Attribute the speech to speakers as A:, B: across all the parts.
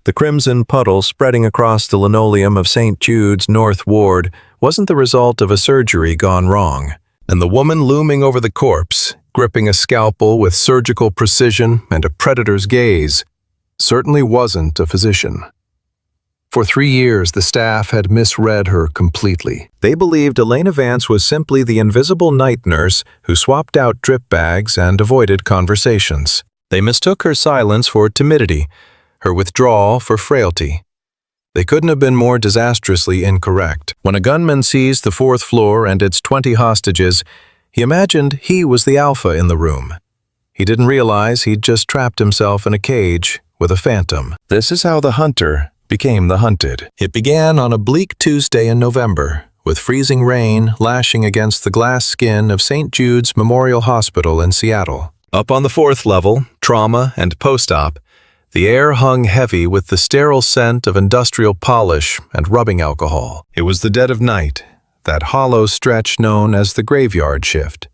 A: The crimson puddle spreading across the linoleum of St. Jude's North Ward wasn't the result of a surgery gone wrong. And the woman looming over the corpse, gripping a scalpel with surgical precision and a predator's gaze, certainly wasn't a physician. For 3 years, the staff had misread her completely. They believed Elena Vance was simply the invisible night nurse who swapped out drip bags and avoided conversations. They mistook her silence for timidity, her withdrawal for frailty. They couldn't have been more disastrously incorrect. When a gunman seized the 4th floor and its 20 hostages, he imagined he was the alpha in the room. He didn't realize he'd just trapped himself in a cage with a phantom. This is how the hunter became the hunted. It began on a bleak Tuesday in November, with freezing rain lashing against the glass skin of St. Jude's Memorial Hospital in Seattle. Up on the 4th level, trauma and post-op, the air hung heavy with the sterile scent of industrial polish and rubbing alcohol. It was the dead of night, that hollow stretch known as the graveyard shift.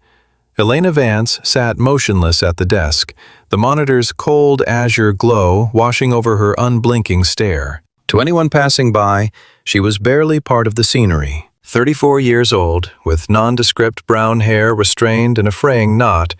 A: Elena Vance sat motionless at the desk, the monitor's cold azure glow washing over her unblinking stare. To anyone passing by, she was barely part of the scenery. 34 years old, with nondescript brown hair restrained in a fraying knot,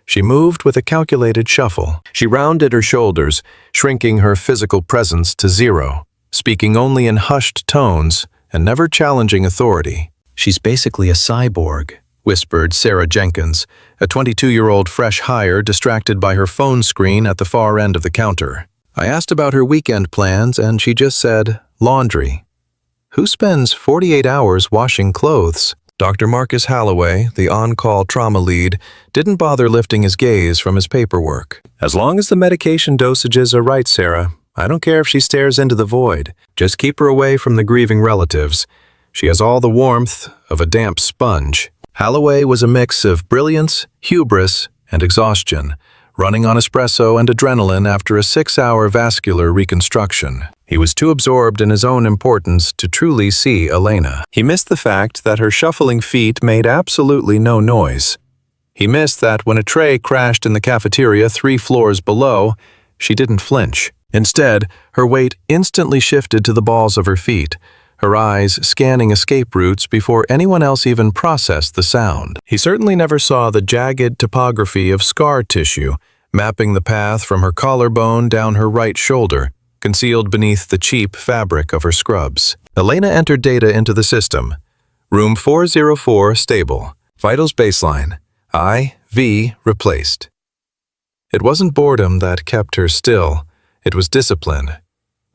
A: she moved with a calculated shuffle. She rounded her shoulders, shrinking her physical presence to zero, speaking only in hushed tones and never challenging authority. "She's basically a cyborg," whispered Sarah Jenkins, a 22-year-old fresh hire distracted by her phone screen at the far end of the counter. I asked about her weekend plans and she just said, laundry. Who spends 48 hours washing clothes? Dr. Marcus Holloway, the on-call trauma lead, didn't bother lifting his gaze from his paperwork. "As long as the medication dosages are right, Sarah, I don't care if she stares into the void. Just keep her away from the grieving relatives. She has all the warmth of a damp sponge." Holloway was a mix of brilliance, hubris, and exhaustion, running on espresso and adrenaline after a 6-hour vascular reconstruction. He was too absorbed in his own importance to truly see Elena. He missed the fact that her shuffling feet made absolutely no noise. He missed that when a tray crashed in the cafeteria 3 floors below, she didn't flinch. Instead, her weight instantly shifted to the balls of her feet, her eyes scanning escape routes before anyone else even processed the sound. He certainly never saw the jagged topography of scar tissue, mapping the path from her collarbone down her right shoulder, concealed beneath the cheap fabric of her scrubs. Elena entered data into the system. Room 404 stable. Vitals baseline. IV replaced. It wasn't boredom that kept her still. It was discipline.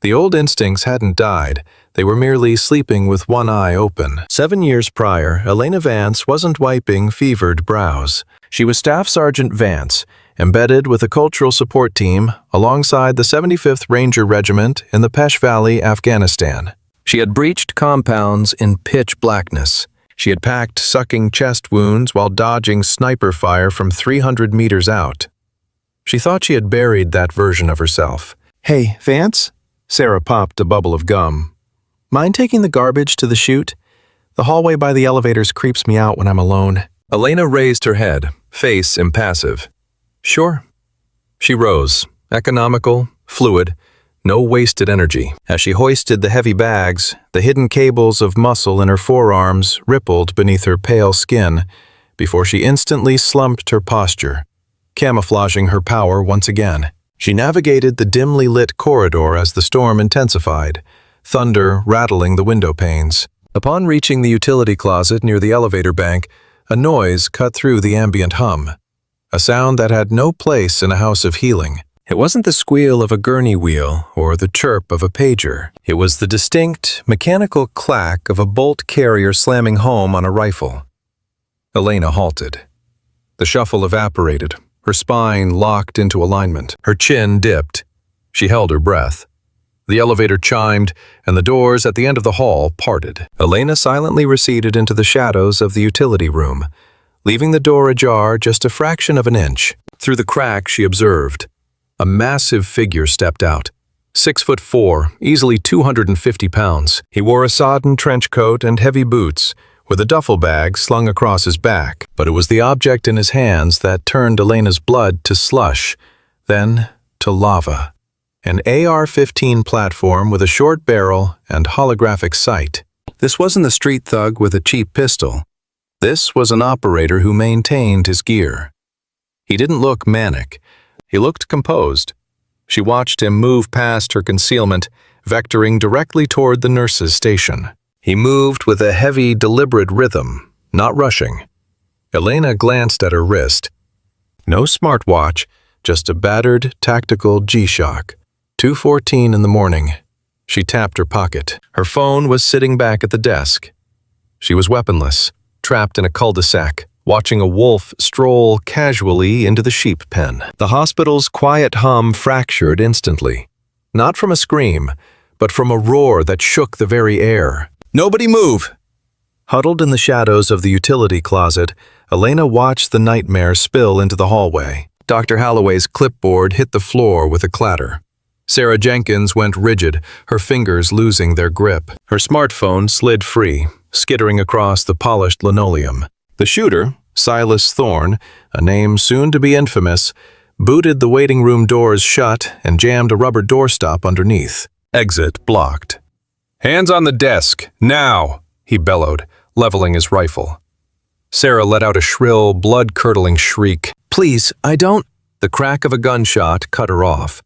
A: The old instincts hadn't died. They were merely sleeping with one eye open. 7 years prior, Elena Vance wasn't wiping fevered brows. She was Staff Sergeant Vance, embedded with a cultural support team alongside the 75th Ranger Regiment in the Pesh Valley, Afghanistan. She had breached compounds in pitch blackness. She had packed sucking chest wounds while dodging sniper fire from 300 meters out. She thought she had buried that version of herself. "Hey, Vance?" Sarah popped a bubble of gum. "Mind taking the garbage to the chute? The hallway by the elevators creeps me out when I'm alone." Elena raised her head, face impassive. "Sure." She rose, economical, fluid, no wasted energy. As she hoisted the heavy bags, the hidden cables of muscle in her forearms rippled beneath her pale skin before she instantly slumped her posture, camouflaging her power once again. She navigated the dimly lit corridor as the storm intensified, thunder rattling the window panes. Upon reaching the utility closet near the elevator bank, a noise cut through the ambient hum, a sound that had no place in a house of healing. It wasn't the squeal of a gurney wheel or the chirp of a pager. It was the distinct, mechanical clack of a bolt carrier slamming home on a rifle. Elena halted. The shuffle evaporated, her spine locked into alignment. Her chin dipped. She held her breath. The elevator chimed, and the doors at the end of the hall parted. Elena silently receded into the shadows of the utility room, leaving the door ajar just a fraction of an inch. Through the crack, she observed. A massive figure stepped out. 6'4", easily 250 pounds. He wore a sodden trench coat and heavy boots, with a duffel bag slung across his back. But it was the object in his hands that turned Elena's blood to slush, then to lava. An AR-15 platform with a short barrel and holographic sight. This wasn't a street thug with a cheap pistol. This was an operator who maintained his gear. He didn't look manic. He looked composed. She watched him move past her concealment, vectoring directly toward the nurse's station. He moved with a heavy, deliberate rhythm, not rushing. Elena glanced at her wrist. No smartwatch, just a battered, tactical G-Shock. 2:14 in the morning. She tapped her pocket. Her phone was sitting back at the desk. She was weaponless, trapped in a cul-de-sac, watching a wolf stroll casually into the sheep pen. The hospital's quiet hum fractured instantly. Not from a scream, but from a roar that shook the very air. "Nobody move!" Huddled in the shadows of the utility closet, Elena watched the nightmare spill into the hallway. Dr. Holloway's clipboard hit the floor with a clatter. Sarah Jenkins went rigid, her fingers losing their grip. Her smartphone slid free, skittering across the polished linoleum. The shooter, Silas Thorne, a name soon to be infamous, booted the waiting room doors shut and jammed a rubber doorstop underneath. Exit blocked. "Hands on the desk, now!" he bellowed, leveling his rifle. Sarah let out a shrill, blood-curdling shriek. "Please, I don't—" The crack of a gunshot cut her off.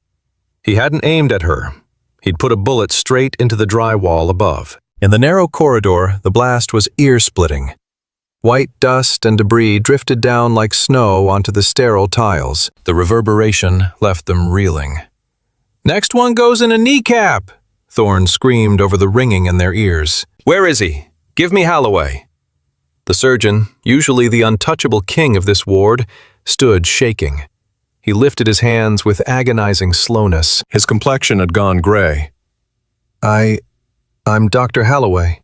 A: He hadn't aimed at her. He'd put a bullet straight into the drywall above. In the narrow corridor, the blast was ear-splitting. White dust and debris drifted down like snow onto the sterile tiles. The reverberation left them reeling. "Next one goes in a kneecap!" Thorne screamed over the ringing in their ears. "Where is he? Give me Holloway." The surgeon, usually the untouchable king of this ward, stood shaking. He lifted his hands with agonizing slowness. His complexion had gone gray. I'm Dr. Holloway."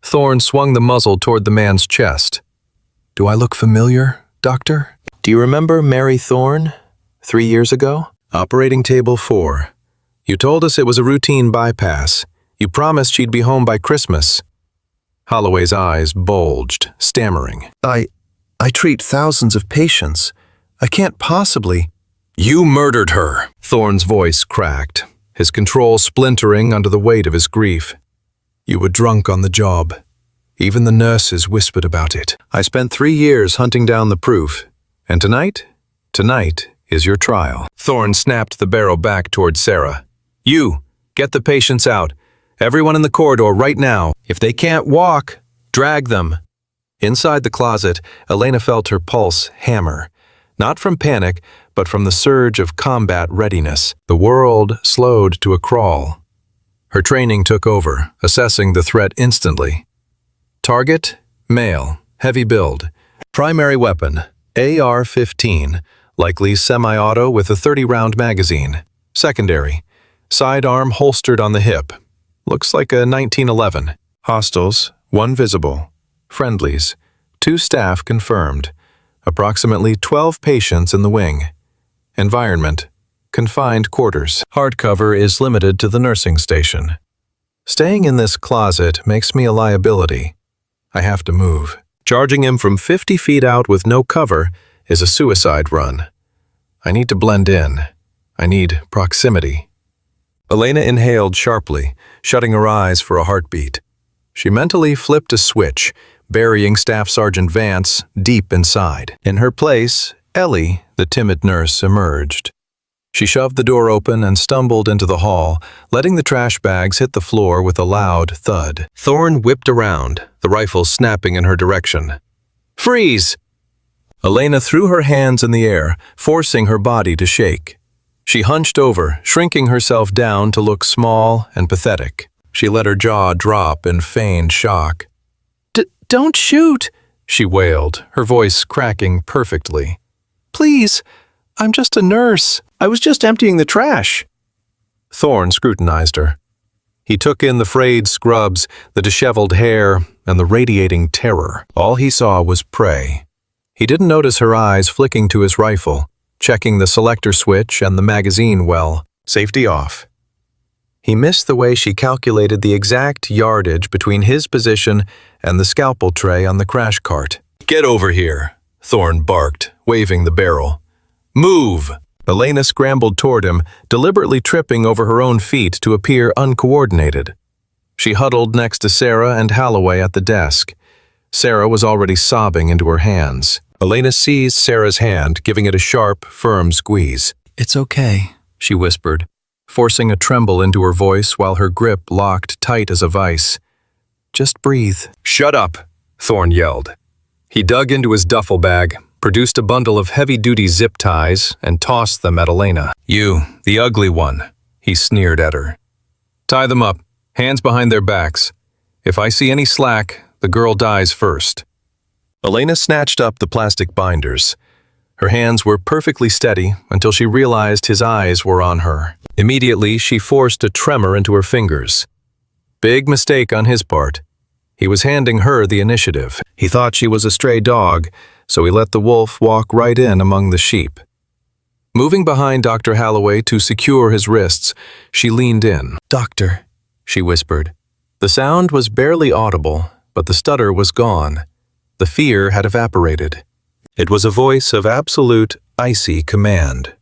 A: Thorne swung the muzzle toward the man's chest. "Do I look familiar, doctor? Do you remember Mary Thorne, 3 years ago? Operating table 4. You told us it was a routine bypass. You promised she'd be home by Christmas." Holloway's eyes bulged, stammering. I treat thousands of patients. I can't possibly—" "You murdered her!" Thorne's voice cracked, his control splintering under the weight of his grief. "You were drunk on the job. Even the nurses whispered about it. I spent 3 years hunting down the proof, and tonight is your trial." Thorne snapped the barrel back toward Sarah. "You, get the patients out. Everyone in the corridor right now. If they can't walk, drag them." Inside the closet, Elena felt her pulse hammer. Not from panic, but from the surge of combat readiness. The world slowed to a crawl. Her training took over, assessing the threat instantly. Target, male, heavy build. Primary weapon, AR-15, likely semi-auto with a 30-round magazine. Secondary, sidearm holstered on the hip. Looks like a 1911. Hostiles, 1 visible. Friendlies, 2 staff confirmed. Approximately 12 patients in the wing. Environment, confined quarters. Hardcover is limited to the nursing station. Staying in this closet makes me a liability. I have to move. Charging him from 50 feet out with no cover is a suicide run. I need to blend in. I need proximity. Elena inhaled sharply, shutting her eyes for a heartbeat. She mentally flipped a switch, burying Staff Sergeant Vance deep inside. In her place, Ellie, the timid nurse, emerged. She shoved the door open and stumbled into the hall, letting the trash bags hit the floor with a loud thud. Thorne whipped around, the rifle snapping in her direction. "Freeze!" Elena threw her hands in the air, forcing her body to shake. She hunched over, shrinking herself down to look small and pathetic. She let her jaw drop in feigned shock. Don't shoot," she wailed, her voice cracking perfectly. "Please, I'm just a nurse. I was just emptying the trash." Thorne scrutinized her. He took in the frayed scrubs, the disheveled hair, and the radiating terror. All he saw was prey. He didn't notice her eyes flicking to his rifle, checking the selector switch and the magazine well. Safety off. He missed the way she calculated the exact yardage between his position and the scalpel tray on the crash cart. "Get over here," Thorne barked, waving the barrel. "Move!" Elena scrambled toward him, deliberately tripping over her own feet to appear uncoordinated. She huddled next to Sarah and Holloway at the desk. Sarah was already sobbing into her hands. Elena seized Sarah's hand, giving it a sharp, firm squeeze.
B: "It's okay,"
A: she whispered, forcing a tremble into her voice while her grip locked tight as a vice. "Just breathe." "Shut up," Thorne yelled. He dug into his duffel bag, produced a bundle of heavy-duty zip ties, and tossed them at Elena. "You, the ugly one," he sneered at her. "Tie them up, hands behind their backs. If I see any slack, the girl dies first." Elena snatched up the plastic binders. Her hands were perfectly steady until she realized his eyes were on her. Immediately, she forced a tremor into her fingers. Big mistake on his part. He was handing her the initiative. He thought she was a stray dog, so he let the wolf walk right in among the sheep. Moving behind Dr. Holloway to secure his wrists, she leaned in. "Doctor," she whispered. The sound was barely audible, but the stutter was gone. The fear had evaporated. It was a voice of absolute, icy command.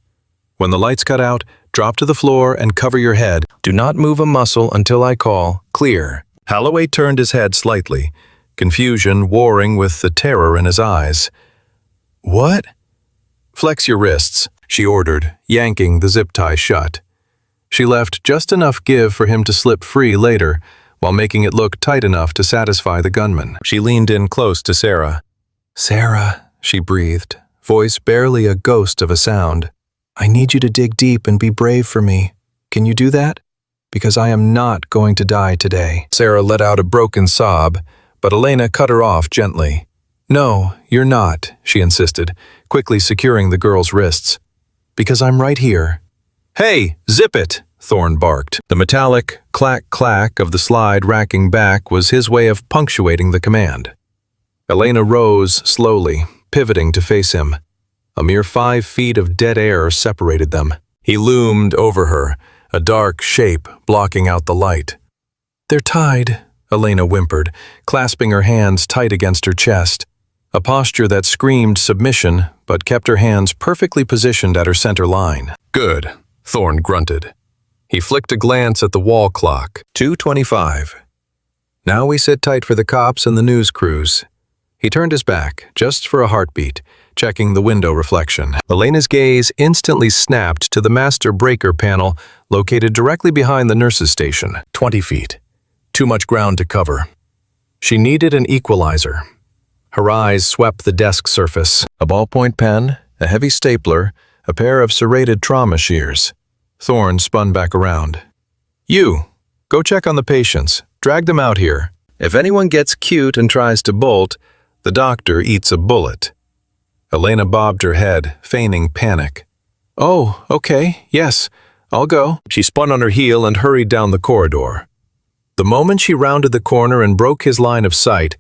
A: "When the lights cut out, drop to the floor and cover your head. Do not move a muscle until I call. Clear." Holloway turned his head slightly, confusion warring with the terror in his eyes. "What?" "Flex your wrists," she ordered, yanking the zip tie shut. She left just enough give for him to slip free later, while making it look tight enough to satisfy the gunman. She leaned in close to Sarah. "Sarah," she breathed, voice barely a ghost of a sound. "I need you to dig deep and be brave for me. Can you do that? Because I am not going to die today." Sarah let out a broken sob, but Elena cut her off gently. "No, you're not," she insisted, quickly securing the girl's wrists. "Because I'm right here." "Hey, zip it!" Thorne barked. The metallic clack-clack of the slide racking back was his way of punctuating the command. Elena rose slowly, pivoting to face him. A mere 5 feet of dead air separated them. He loomed over her, a dark shape blocking out the light. "They're tied," Elena whimpered, clasping her hands tight against her chest, a posture that screamed submission but kept her hands perfectly positioned at her center line. "Good," Thorne grunted. He flicked a glance at the wall clock. 2:25. "Now we sit tight for the cops and the news crews." He turned his back, just for a heartbeat, checking the window reflection. Elena's gaze instantly snapped to the master breaker panel located directly behind the nurse's station. 20 feet. Too much ground to cover. She needed an equalizer. Her eyes swept the desk surface. A ballpoint pen, a heavy stapler, a pair of serrated trauma shears. Thorne spun back around. "You, go check on the patients. Drag them out here. If anyone gets cute and tries to bolt, the doctor eats a bullet." Elena bobbed her head, feigning panic. "Oh, okay, yes, I'll go." She spun on her heel and hurried down the corridor. The moment she rounded the corner and broke his line of sight,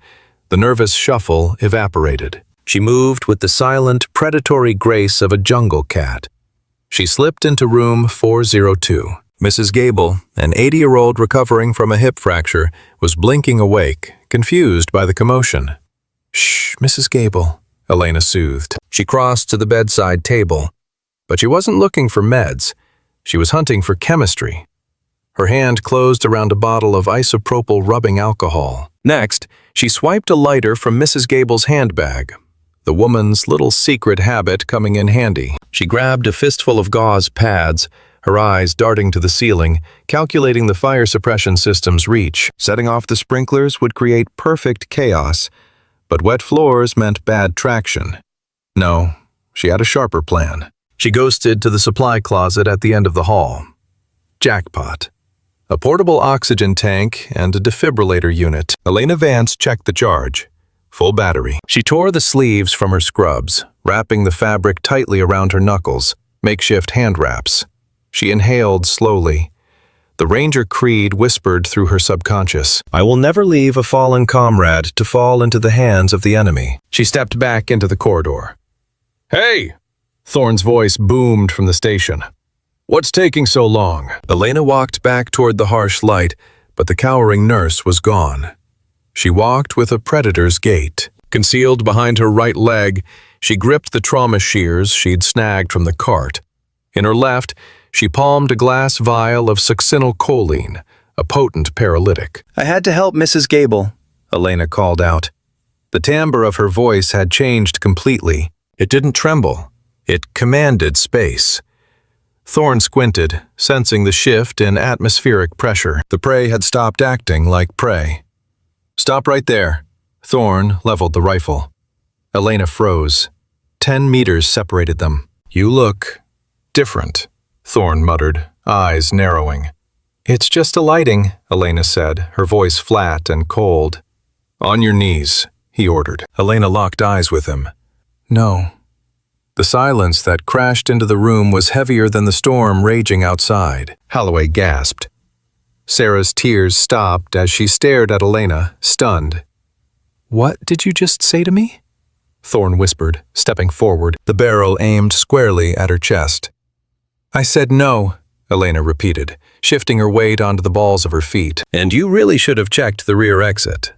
A: the nervous shuffle evaporated. She moved with the silent, predatory grace of a jungle cat. She slipped into room 402. Mrs. Gable, an 80-year-old recovering from a hip fracture, was blinking awake, confused by the commotion. "Shh, Mrs. Gable," Elena soothed. She crossed to the bedside table, but she wasn't looking for meds. She was hunting for chemistry. Her hand closed around a bottle of isopropyl rubbing alcohol. Next, she swiped a lighter from Mrs. Gable's handbag, the woman's little secret habit coming in handy. She grabbed a fistful of gauze pads, her eyes darting to the ceiling, calculating the fire suppression system's reach. Setting off the sprinklers would create perfect chaos, but wet floors meant bad traction. No, she had a sharper plan. She ghosted to the supply closet at the end of the hall. Jackpot. A portable oxygen tank and a defibrillator unit. Elena Vance checked the charge. Full battery. She tore the sleeves from her scrubs, wrapping the fabric tightly around her knuckles, makeshift hand wraps. She inhaled slowly. The Ranger creed whispered through her subconscious. "I will never leave a fallen comrade to fall into the hands of the enemy." She stepped back into the corridor. "Hey!" Thorne's voice boomed from the station. "What's taking so long?" Elena walked back toward the harsh light, but the cowering nurse was gone. She walked with a predator's gait. Concealed behind her right leg, she gripped the trauma shears she'd snagged from the cart. In her left, she palmed a glass vial of succinylcholine, a potent paralytic.
B: "I had to help Mrs. Gable," Elena called out.
A: The timbre of her voice had changed completely. It didn't tremble. It commanded space. Thorne squinted, sensing the shift in atmospheric pressure. The prey had stopped acting like prey. "Stop right there." Thorne leveled the rifle. Elena froze. 10 meters separated them. "You look different," Thorne muttered, eyes narrowing. "It's just a lighting," Elena said, her voice flat and cold. "On your knees," he ordered. Elena locked eyes with him. "No." The silence that crashed into the room was heavier than the storm raging outside. Holloway gasped. Sarah's tears stopped as she stared at Elena, stunned. "What did you just say to me?" Thorne whispered, stepping forward, the barrel aimed squarely at her chest. "I said no," Elena repeated, shifting her weight onto the balls of her feet. "And you really should have checked the rear exit."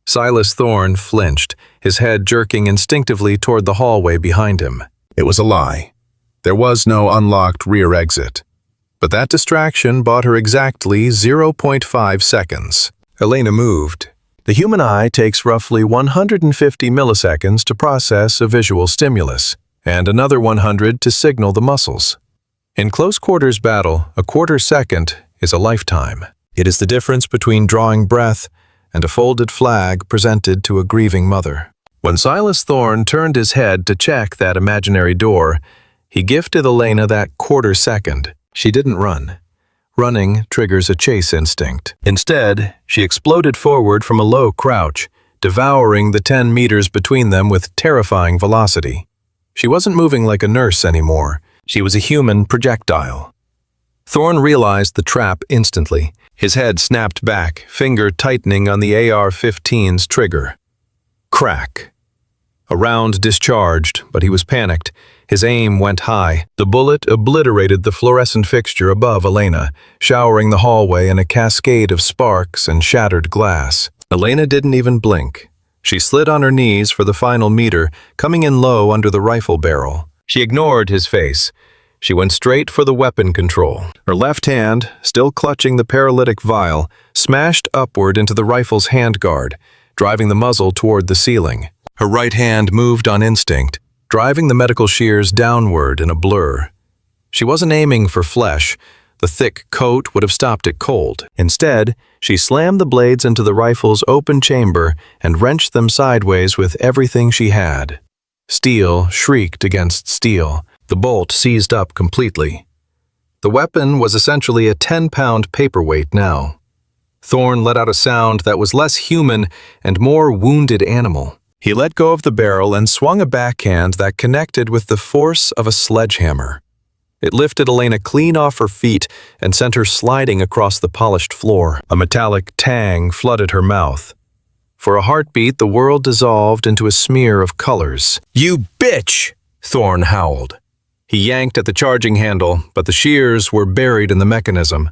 A: Silas Thorne flinched, his head jerking instinctively toward the hallway behind him. It was a lie. There was no unlocked rear exit. But that distraction bought her exactly 0.5 seconds. Elena moved. The human eye takes roughly 150 milliseconds to process a visual stimulus, and another 100 to signal the muscles. In close quarters battle, a quarter second is a lifetime. It is the difference between drawing breath and a folded flag presented to a grieving mother. When Silas Thorne turned his head to check that imaginary door, he gifted Elena that quarter second. She didn't run. Running triggers a chase instinct. Instead, she exploded forward from a low crouch, devouring the 10 meters between them with terrifying velocity. She wasn't moving like a nurse anymore. She was a human projectile. Thorne realized the trap instantly. His head snapped back, finger tightening on the AR-15's trigger. Crack. A round discharged, but he was panicked. His aim went high. The bullet obliterated the fluorescent fixture above Elena, showering the hallway in a cascade of sparks and shattered glass. Elena didn't even blink. She slid on her knees for the final meter, coming in low under the rifle barrel. She ignored his face. She went straight for the weapon control. Her left hand, still clutching the paralytic vial, smashed upward into the rifle's handguard, driving the muzzle toward the ceiling. Her right hand moved on instinct, driving the medical shears downward in a blur. She wasn't aiming for flesh. The thick coat would have stopped it cold. Instead, she slammed the blades into the rifle's open chamber and wrenched them sideways with everything she had. Steel shrieked against steel. The bolt seized up completely. The weapon was essentially a 10-pound paperweight now. Thorne let out a sound that was less human and more wounded animal. He let go of the barrel and swung a backhand that connected with the force of a sledgehammer. It lifted Elena clean off her feet and sent her sliding across the polished floor. A metallic tang flooded her mouth. For a heartbeat, the world dissolved into a smear of colors. "You bitch!" Thorne howled. He yanked at the charging handle, but the shears were buried in the mechanism.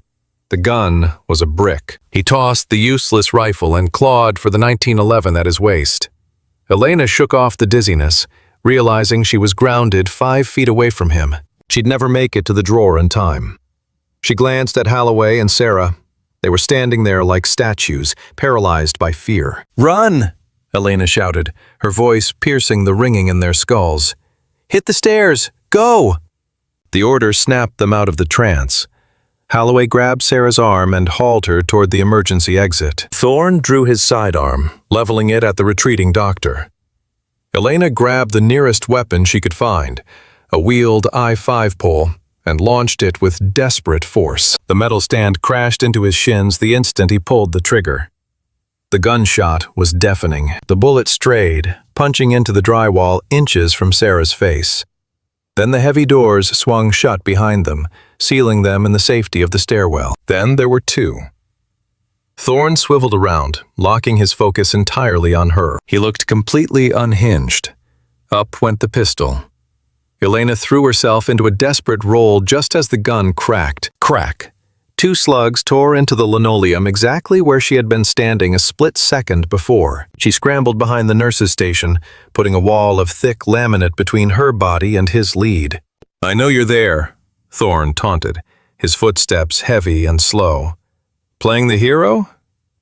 A: The gun was a brick. He tossed the useless rifle and clawed for the 1911 at his waist. Elena shook off the dizziness, realizing she was grounded 5 feet away from him. She'd never make it to the drawer in time. She glanced at Holloway and Sarah. They were standing there like statues, paralyzed by fear. "Run!" Elena shouted, her voice piercing the ringing in their skulls. "Hit the stairs! Go!" The order snapped them out of the trance. Holloway grabbed Sarah's arm and hauled her toward the emergency exit. Thorne drew his sidearm, leveling it at the retreating doctor. Elena grabbed the nearest weapon she could find, a wheeled I-5 pole, and launched it with desperate force. The metal stand crashed into his shins the instant he pulled the trigger. The gunshot was deafening. The bullet strayed, punching into the drywall inches from Sarah's face. Then the heavy doors swung shut behind them, sealing them in the safety of the stairwell. Then there were two. Thorne swiveled around, locking his focus entirely on her. He looked completely unhinged. Up went the pistol. Elena threw herself into a desperate roll just as the gun cracked. Crack! 2 slugs tore into the linoleum exactly where she had been standing a split second before. She scrambled behind the nurse's station, putting a wall of thick laminate between her body and his lead. "I know you're there," Thorn taunted, his footsteps heavy and slow. Playing the hero?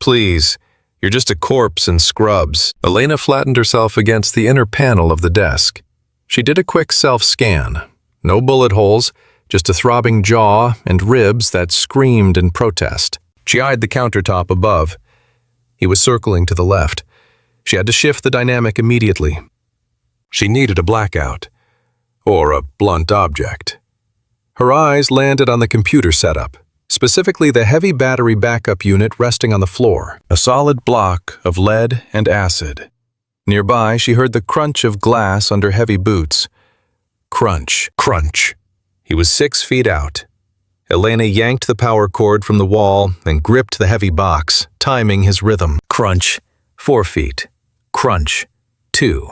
A: Please, you're just a corpse in scrubs. Elena flattened herself against the inner panel of the desk. She did a quick self-scan. No bullet holes, just a throbbing jaw and ribs that screamed in protest. She eyed the countertop above. He was circling to the left. She had to shift the dynamic immediately. She needed a blackout, or a blunt object. Her eyes landed on the computer setup, specifically the heavy battery backup unit resting on the floor, a solid block of lead and acid. Nearby, she heard the crunch of glass under heavy boots. Crunch, crunch. He was 6 feet out. Elena yanked the power cord from the wall and gripped the heavy box, timing his rhythm. Crunch, 4 feet. Crunch, 2.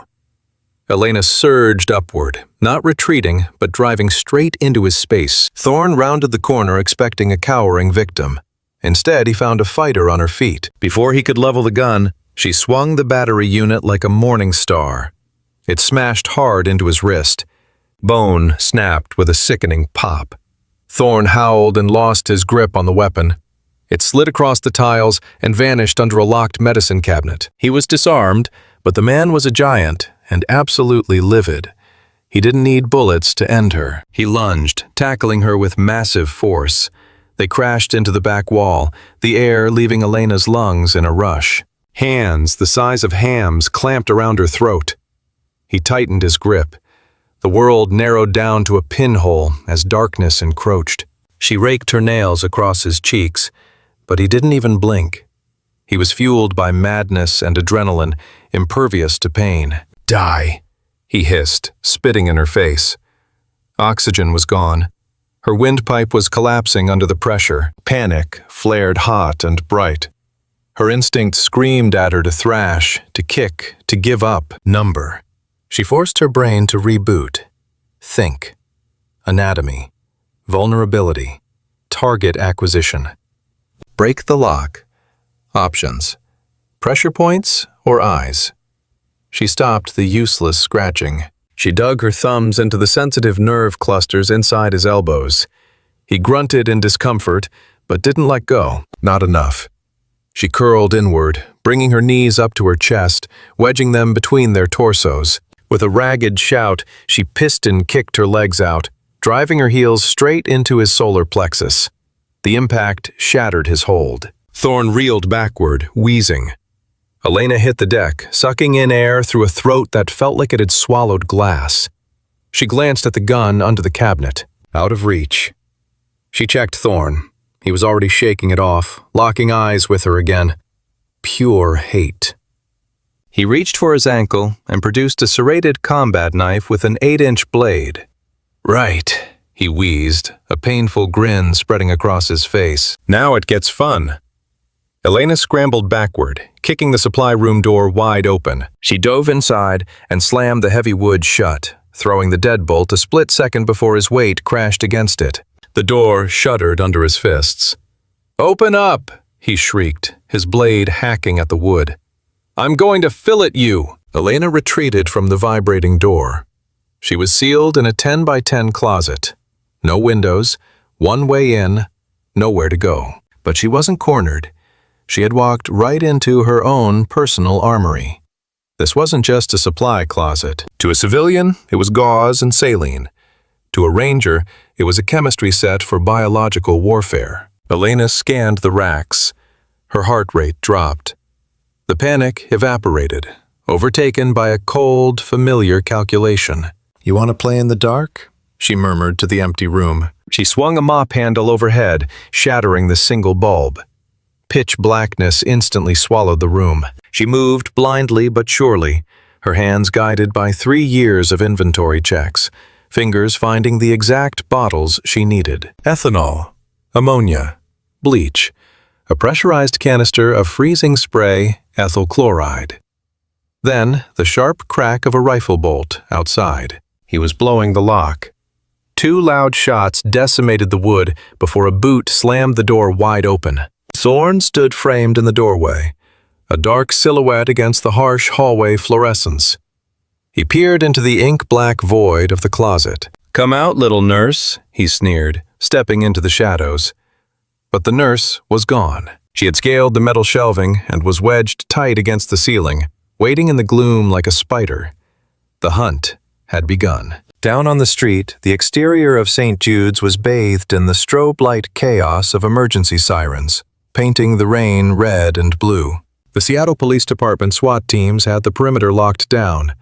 A: Elena surged upward, not retreating, but driving straight into his space. Thorn rounded the corner expecting a cowering victim. Instead, he found a fighter on her feet. Before he could level the gun, she swung the battery unit like a morning star. It smashed hard into his wrist. Bone snapped with a sickening pop. Thorn howled and lost his grip on the weapon. It slid across the tiles and vanished under a locked medicine cabinet. He was disarmed, but the man was a giant and absolutely livid. He didn't need bullets to end her. He lunged, tackling her with massive force. They crashed into the back wall, the air leaving Elena's lungs in a rush. Hands the size of hams clamped around her throat. He tightened his grip. The world narrowed down to a pinhole as darkness encroached. She raked her nails across his cheeks, but he didn't even blink. He was fueled by madness and adrenaline, impervious to pain. Die, he hissed, spitting in her face. Oxygen was gone. Her windpipe was collapsing under the pressure. Panic flared hot and bright. Her instinct screamed at her to thrash, to kick, to give up, number. She forced her brain to reboot. Think. Anatomy. Vulnerability. Target acquisition. Break the lock. Options. Pressure points or eyes? She stopped the useless scratching. She dug her thumbs into the sensitive nerve clusters inside his elbows. He grunted in discomfort, but didn't let go. Not enough. She curled inward, bringing her knees up to her chest, wedging them between their torsos. With a ragged shout, she piston-kicked her legs out, driving her heels straight into his solar plexus. The impact shattered his hold. Thorn reeled backward, wheezing. Elena hit the deck, sucking in air through a throat that felt like it had swallowed glass. She glanced at the gun under the cabinet. Out of reach. She checked Thorn. He was already shaking it off, locking eyes with her again. Pure hate. He reached for his ankle and produced a serrated combat knife with an 8-inch blade. Right, he wheezed, a painful grin spreading across his face. Now it gets fun. Elena scrambled backward, kicking the supply room door wide open. She dove inside and slammed the heavy wood shut, throwing the deadbolt a split second before his weight crashed against it. The door shuddered under his fists. "Open up!" he shrieked, his blade hacking at the wood. "I'm going to fillet you!" Elena retreated from the vibrating door. She was sealed in a 10-by-10 closet. No windows, one way in, nowhere to go. But she wasn't cornered. She had walked right into her own personal armory. This wasn't just a supply closet. To a civilian, it was gauze and saline. To a ranger, it was a chemistry set for biological warfare. Elena scanned the racks. Her heart rate dropped. The panic evaporated, overtaken by a cold, familiar calculation. "You want to play in the dark?" she murmured to the empty room. She swung a mop handle overhead, shattering the single bulb. Pitch blackness instantly swallowed the room. She moved blindly but surely, her hands guided by 3 years of inventory checks, fingers finding the exact bottles she needed. Ethanol, ammonia, bleach, a pressurized canister of freezing spray, ethyl chloride. Then, the sharp crack of a rifle bolt outside. He was blowing the lock. 2 loud shots decimated the wood before a boot slammed the door wide open. Thorn stood framed in the doorway, a dark silhouette against the harsh hallway fluorescence. He peered into the ink-black void of the closet. "Come out, little nurse," he sneered, stepping into the shadows. But the nurse was gone. She had scaled the metal shelving and was wedged tight against the ceiling, waiting in the gloom like a spider. The hunt had begun. Down on the street, the exterior of St. Jude's was bathed in the strobe light chaos of emergency sirens, painting the rain red and blue. The Seattle Police Department SWAT teams had the perimeter locked down.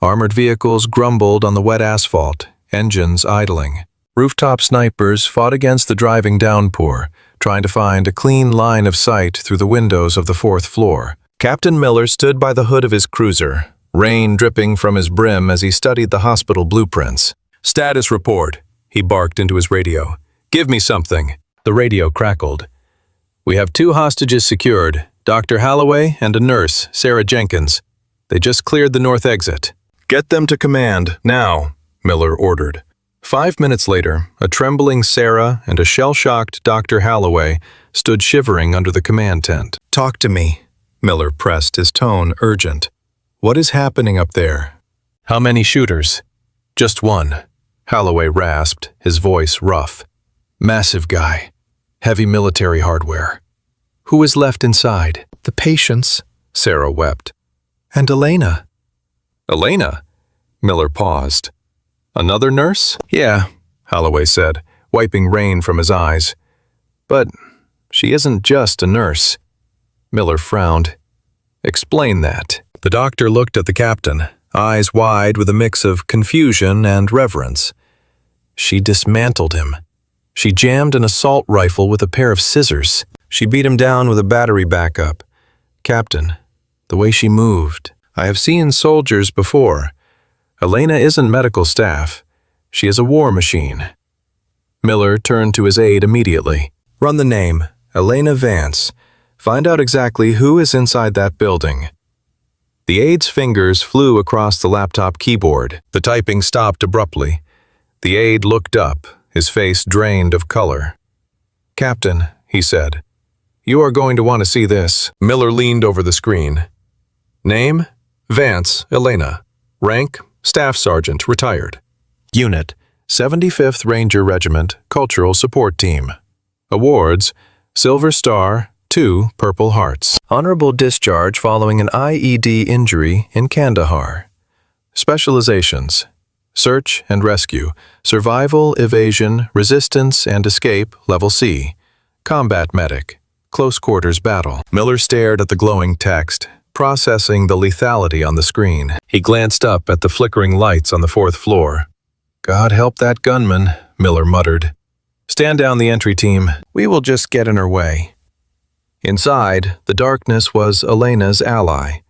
A: Armored vehicles grumbled on the wet asphalt, engines idling. Rooftop snipers fought against the driving downpour, trying to find a clean line of sight through the windows of the 4th floor. Captain Miller stood by the hood of his cruiser, rain dripping from his brim as he studied the hospital blueprints. "Status report," he barked into his radio. "Give me something." The radio crackled. "We have 2 hostages secured, Dr. Holloway and a nurse, Sarah Jenkins. They just cleared the north exit." "Get them to command, now," Miller ordered. 5 minutes later, a trembling Sarah and a shell-shocked Dr. Holloway stood shivering under the command tent. "Talk to me," Miller pressed, his tone urgent. "What is happening up there?" "How many shooters?" "Just one," Holloway rasped, his voice rough. "Massive guy. Heavy military hardware." "Who is left inside?" "The patients," Sarah wept. "And Elena." "Elena?" Miller paused. "Another nurse?" "Yeah," Holloway said, wiping rain from his eyes. "But she isn't just a nurse." Miller frowned. "Explain that." The doctor looked at the captain, eyes wide with a mix of confusion and reverence. "She dismantled him. She jammed an assault rifle with a pair of scissors. She beat him down with a battery backup. Captain, the way she moved. I have seen soldiers before. Elena isn't medical staff. She is a war machine." Miller turned to his aide immediately. "Run the name, Elena Vance. Find out exactly who is inside that building." The aide's fingers flew across the laptop keyboard. The typing stopped abruptly. The aide looked up, his face drained of color. "Captain," he said, "you are going to want to see this." Miller leaned over the screen. "Name? Vance, Elena. Rank? Staff Sergeant, retired. Unit, 75th Ranger Regiment, Cultural Support Team. Awards, Silver Star, 2 Purple Hearts. Honorable discharge following an IED injury in Kandahar. Specializations, Search and Rescue, Survival, Evasion, Resistance, and Escape, Level C. Combat Medic, Close Quarters Battle." Miller stared at the glowing text, processing the lethality on the screen. He glanced up at the flickering lights on the 4th floor. "God help that gunman," Miller muttered. "Stand down the entry team. We will just get in her way." Inside, the darkness was Elena's ally.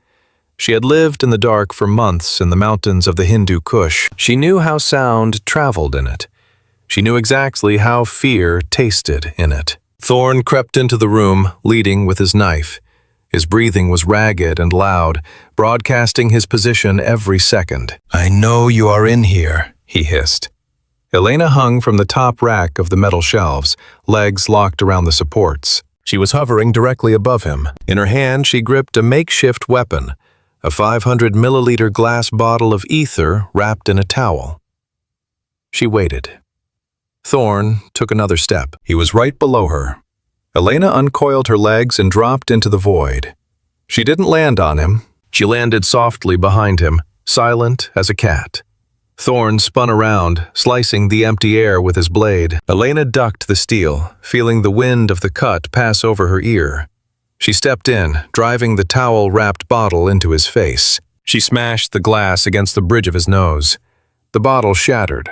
A: She had lived in the dark for months in the mountains of the Hindu Kush. She knew how sound traveled in it. She knew exactly how fear tasted in it. Thorne crept into the room, leading with his knife. His breathing was ragged and loud, broadcasting his position every second. "I know you are in here," he hissed. Elena hung from the top rack of the metal shelves, legs locked around the supports. She was hovering directly above him. In her hand, she gripped a makeshift weapon, a 500-milliliter glass bottle of ether wrapped in a towel. She waited. Thorne took another step. He was right below her. Elena uncoiled her legs and dropped into the void. She didn't land on him. She landed softly behind him, silent as a cat. Thorne spun around, slicing the empty air with his blade. Elena ducked the steel, feeling the wind of the cut pass over her ear. She stepped in, driving the towel-wrapped bottle into his face. She smashed the glass against the bridge of his nose. The bottle shattered.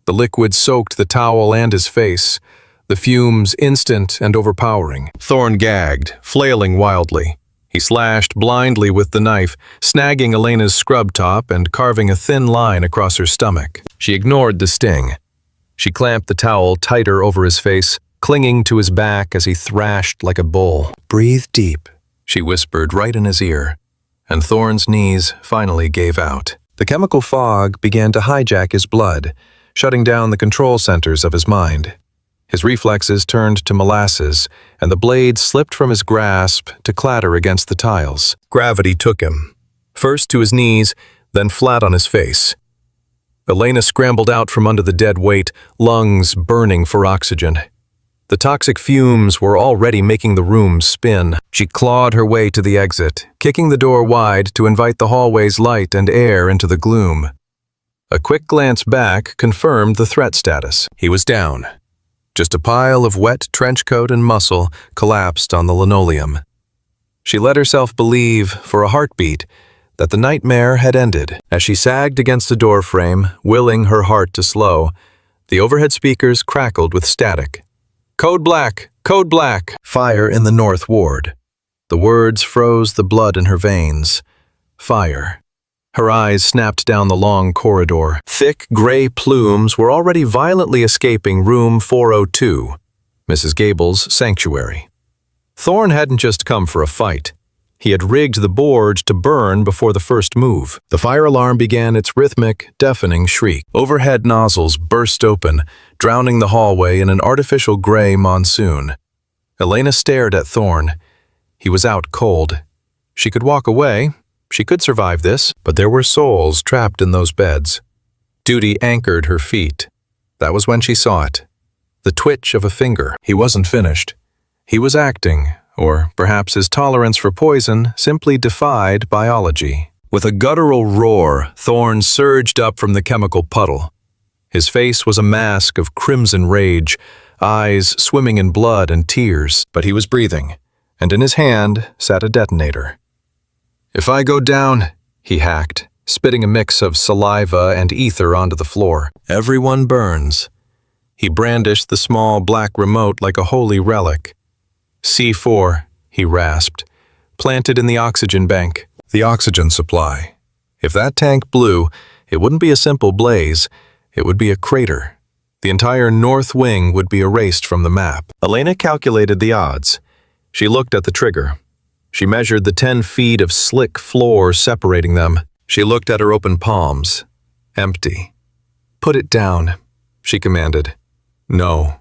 A: The liquid soaked the towel and his face, the fumes instant and overpowering. Thorne gagged, flailing wildly. He slashed blindly with the knife, snagging Elena's scrub top and carving a thin line across her stomach. She ignored the sting. She clamped the towel tighter over his face, clinging to his back as he thrashed like a bull. "Breathe deep," she whispered right in his ear, and Thorne's knees finally gave out. The chemical fog began to hijack his blood, shutting down the control centers of his mind. His reflexes turned to molasses, and the blade slipped from his grasp to clatter against the tiles. Gravity took him, first to his knees, then flat on his face. Elena scrambled out from under the dead weight, lungs burning for oxygen. The toxic fumes were already making the room spin. She clawed her way to the exit, kicking the door wide to invite the hallway's light and air into the gloom. A quick glance back confirmed the threat status. He was down. Just a pile of wet trench coat and muscle collapsed on the linoleum. She let herself believe, for a heartbeat, that the nightmare had ended. As she sagged against the doorframe, willing her heart to slow, the overhead speakers crackled with static. "Code black! Code black!" Fire in the North Ward. The words froze the blood in her veins. Fire. Her eyes snapped down the long corridor. Thick gray plumes were already violently escaping room 402, Mrs. Gable's sanctuary. Thorne hadn't just come for a fight. He had rigged the board to burn before the first move. The fire alarm began its rhythmic, deafening shriek. Overhead nozzles burst open, drowning the hallway in an artificial gray monsoon. Elena stared at Thorne. He was out cold. She could walk away. She could survive this, but there were souls trapped in those beds. Duty anchored her feet. That was when she saw it. The twitch of a finger. He wasn't finished. He was acting. Or perhaps his tolerance for poison simply defied biology. With a guttural roar, Thorne surged up from the chemical puddle. His face was a mask of crimson rage, eyes swimming in blood and tears, but he was breathing, and in his hand sat a detonator. "If I go down," he hacked, spitting a mix of saliva and ether onto the floor. "Everyone burns." He brandished the small black remote like a holy relic. "C4, he rasped, planted in the oxygen bank. The oxygen supply. If that tank blew, it wouldn't be a simple blaze, it would be a crater. The entire north wing would be erased from the map. Elena calculated the odds. She looked at the trigger. She measured the 10 feet of slick floor separating them. She looked at her open palms. Empty. "Put it down," she commanded. "No."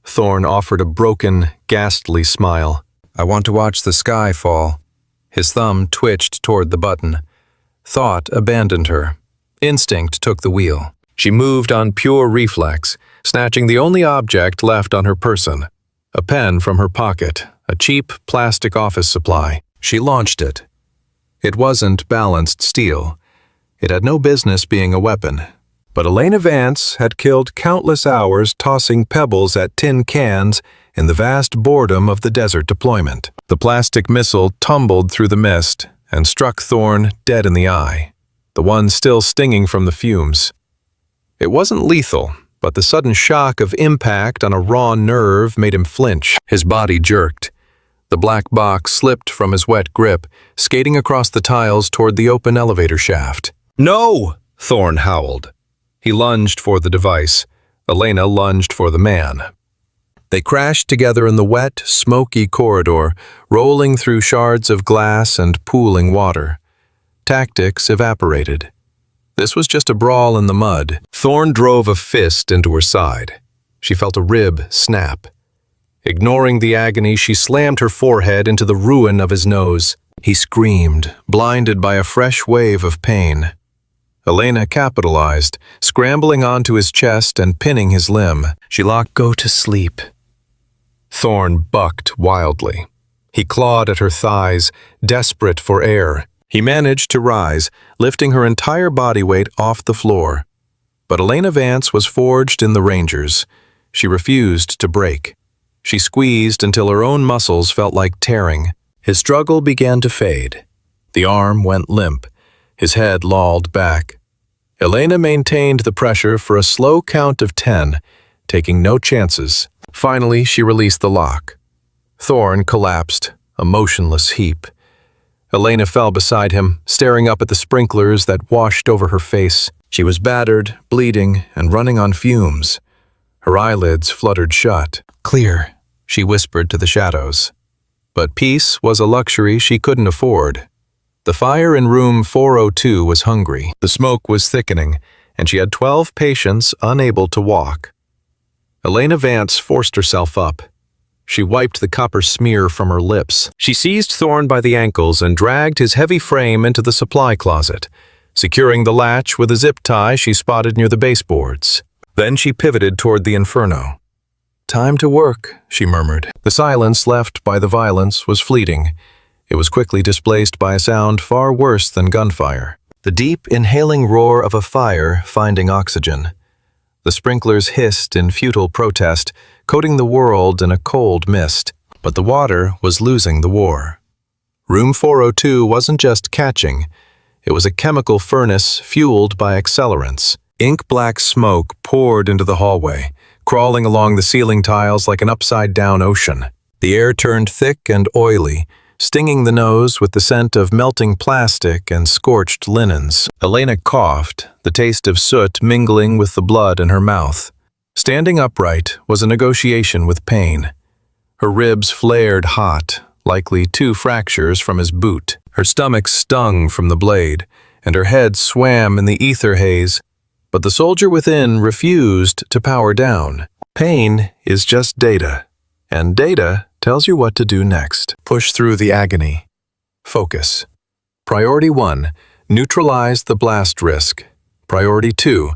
A: Thorne offered a broken, ghastly smile. "I want to watch the sky fall." His thumb twitched toward the button. Thought abandoned her. Instinct took the wheel. She moved on pure reflex, snatching the only object left on her person. A pen from her pocket, a cheap plastic office supply. She launched it. It wasn't balanced steel. It had no business being a weapon. But Elena Vance had killed countless hours tossing pebbles at tin cans in the vast boredom of the desert deployment. The plastic missile tumbled through the mist and struck Thorne dead in the eye, the one still stinging from the fumes. It wasn't lethal, but the sudden shock of impact on a raw nerve made him flinch. His body jerked. The black box slipped from his wet grip, skating across the tiles toward the open elevator shaft. "No!" Thorne howled. He lunged for the device. Elena lunged for the man. They crashed together in the wet, smoky corridor, rolling through shards of glass and pooling water. Tactics evaporated. This was just a brawl in the mud. Thorne drove a fist into her side. She felt a rib snap. Ignoring the agony, she slammed her forehead into the ruin of his nose. He screamed, blinded by a fresh wave of pain. Elena capitalized, scrambling onto his chest and pinning his limb. She locked "Go to sleep." Thorne bucked wildly. He clawed at her thighs, desperate for air. He managed to rise, lifting her entire body weight off the floor. But Elena Vance was forged in the Rangers. She refused to break. She squeezed until her own muscles felt like tearing. His struggle began to fade. The arm went limp. His head lolled back. Elena maintained the pressure for a slow count of 10, taking no chances. Finally, she released the lock. Thorne collapsed, a motionless heap. Elena fell beside him, staring up at the sprinklers that washed over her face. She was battered, bleeding, and running on fumes. Her eyelids fluttered shut. "Clear," she whispered to the shadows. But peace was a luxury she couldn't afford. The fire in room 402 was hungry. The smoke was thickening, and she had 12 patients unable to walk. Elena Vance forced herself up. She wiped the copper smear from her lips. She seized Thorne by the ankles and dragged his heavy frame into the supply closet. securing the latch with a zip tie she spotted near the baseboards. Then she pivoted toward the inferno. "Time to work," she murmured. The silence left by the violence was fleeting. It was quickly displaced by a sound far worse than gunfire. The deep, inhaling roar of a fire finding oxygen. The sprinklers hissed in futile protest, coating the world in a cold mist. But the water was losing the war. Room 402 wasn't just catching. It was a chemical furnace fueled by accelerants. Ink-black smoke poured into the hallway, crawling along the ceiling tiles like an upside-down ocean. The air turned thick and oily, stinging the nose with the scent of melting plastic and scorched linens. Elena coughed, the taste of soot mingling with the blood in her mouth. Standing upright was a negotiation with pain. Her ribs flared hot, likely 2 fractures from his boot. Her stomach stung from the blade, and her head swam in the ether haze. But the soldier within refused to power down. Pain is just data, and data tells you what to do next. Push through the agony. Focus. Priority 1, neutralize the blast risk. Priority 2,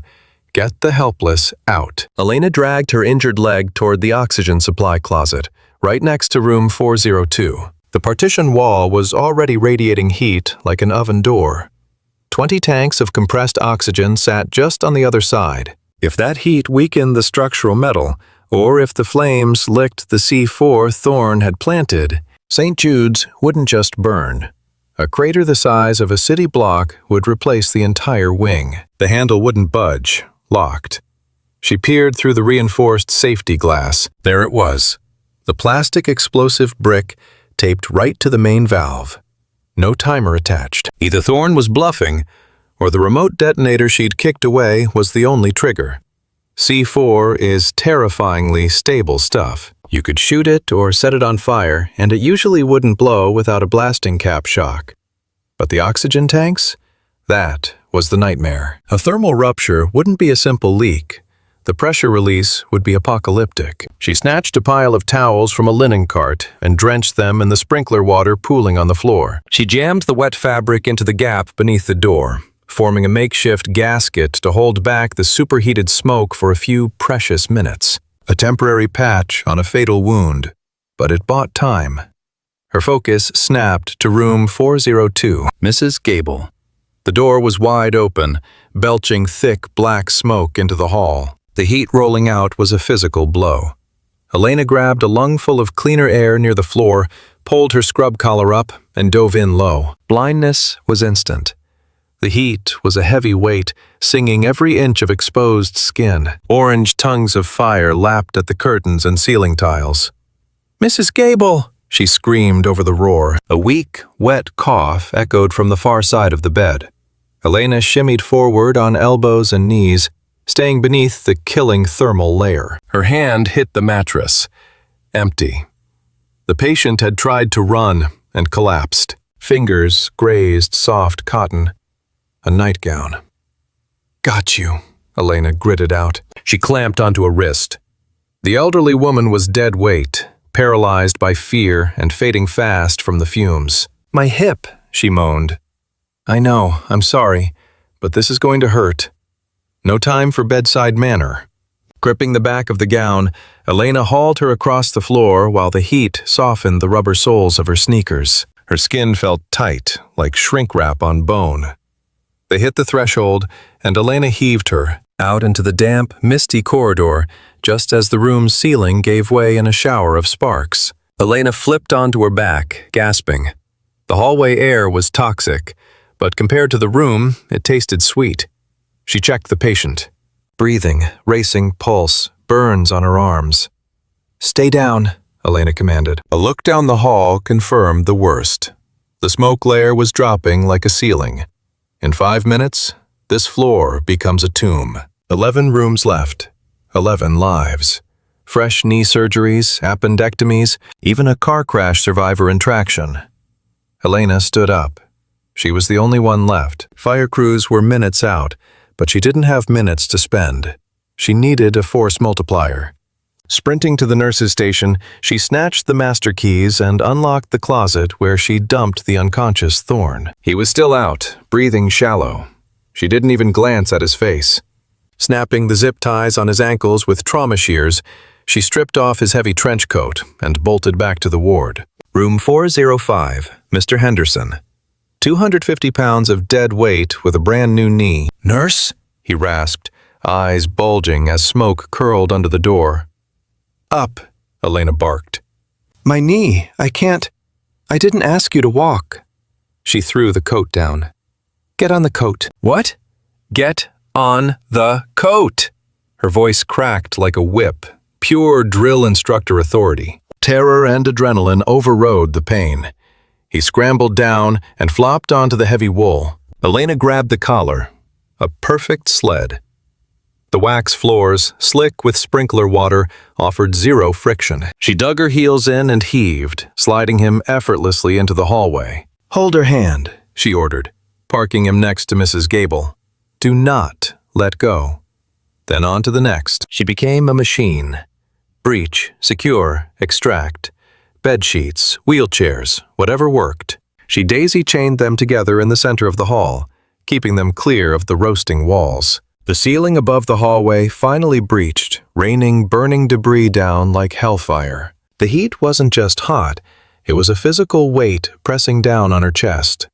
A: get the helpless out. Elena dragged her injured leg toward the oxygen supply closet, right next to room 402. The partition wall was already radiating heat like an oven door. 20 tanks of compressed oxygen sat just on the other side. If that heat weakened the structural metal, or if the flames licked the C4 Thorne had planted, St. Jude's wouldn't just burn. A crater the size of a city block would replace the entire wing. The handle wouldn't budge, locked. She peered through the reinforced safety glass. There it was. The plastic explosive brick taped right to the main valve. No timer attached. Either Thorne was bluffing, or the remote detonator she'd kicked away was the only trigger. C4 is terrifyingly stable stuff. You could shoot it or set it on fire, and it usually wouldn't blow without a blasting cap shock. But the oxygen tanks? That was the nightmare. A thermal rupture wouldn't be a simple leak. The pressure release would be apocalyptic. She snatched a pile of towels from a linen cart and drenched them in the sprinkler water pooling on the floor. She jammed the wet fabric into the gap beneath the door, forming a makeshift gasket to hold back the superheated smoke for a few precious minutes. A temporary patch on a fatal wound, but it bought time. Her focus snapped to room 402. Mrs. Gable. The door was wide open, belching thick black smoke into the hall. The heat rolling out was a physical blow. Elena grabbed a lungful of cleaner air near the floor, pulled her scrub collar up, and dove in low. Blindness was instant. The heat was a heavy weight, singing every inch of exposed skin. Orange tongues of fire lapped at the curtains and ceiling tiles. "Mrs. Gable!" she screamed over the roar. A weak, wet cough echoed from the far side of the bed. Elena shimmied forward on elbows and knees, staying beneath the killing thermal layer. Her hand hit the mattress. Empty. The patient had tried to run and collapsed. Fingers grazed soft cotton. A nightgown. "Got you," Elena gritted out. She clamped onto a wrist. The elderly woman was dead weight, paralyzed by fear and fading fast from the fumes. "My hip," she moaned. "I know, I'm sorry, but this is going to hurt." No time for bedside manner. Gripping the back of the gown, Elena hauled her across the floor while the heat softened the rubber soles of her sneakers. Her skin felt tight, like shrink wrap on bone. They hit the threshold, and Elena heaved her out into the damp, misty corridor just as the room's ceiling gave way in a shower of sparks. Elena flipped onto her back, gasping. The hallway air was toxic, but compared to the room, it tasted sweet. She checked the patient. Breathing, racing pulse, burns on her arms. "Stay down," Elena commanded. A look down the hall confirmed the worst. The smoke layer was dropping like a ceiling. In 5 minutes, this floor becomes a tomb. 11 rooms left. 11 lives. Fresh knee surgeries, appendectomies, even a car crash survivor in traction. Elena stood up. She was the only one left. Fire crews were minutes out, but she didn't have minutes to spend. She needed a force multiplier. Sprinting to the nurse's station, she snatched the master keys and unlocked the closet where she dumped the unconscious Thorne. He was still out, breathing shallow. She didn't even glance at his face. Snapping the zip ties on his ankles with trauma shears, she stripped off his heavy trench coat and bolted back to the ward. Room 405, Mr. Henderson. 250 pounds of dead weight with a brand new knee. "Nurse?" he rasped, eyes bulging as smoke curled under the door. "Up," Elena barked. "My knee, I can't. I didn't ask you to walk." She threw the coat down. "Get on the coat." "What?" "Get on the coat." Her voice cracked like a whip, pure drill instructor authority. Terror and adrenaline overrode the pain. He scrambled down and flopped onto the heavy wool. Elena grabbed the collar. A perfect sled. The wax floors, slick with sprinkler water, offered zero friction. She dug her heels in and heaved, sliding him effortlessly into the hallway. "Hold her hand," she ordered, parking him next to Mrs. Gable. "Do not let go." Then on to the next. She became a machine. Breach, secure, extract. Bed sheets, wheelchairs, whatever worked. She daisy-chained them together in the center of the hall, keeping them clear of the roasting walls. The ceiling above the hallway finally breached, raining burning debris down like hellfire. The heat wasn't just hot, it was a physical weight pressing down on her chest.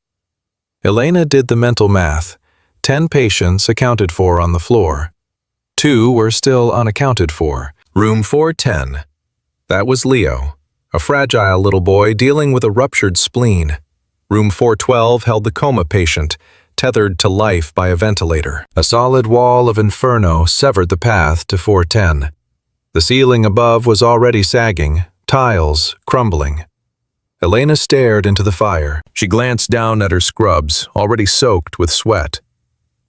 A: Elena did the mental math. 10 patients accounted for on the floor. 2 were still unaccounted for. Room 410. That was Leo, a fragile little boy dealing with a ruptured spleen. Room 412 held the coma patient, tethered to life by a ventilator. A solid wall of inferno severed the path to 410. The ceiling above was already sagging, tiles crumbling. Elena stared into the fire. She glanced down at her scrubs, already soaked with sweat.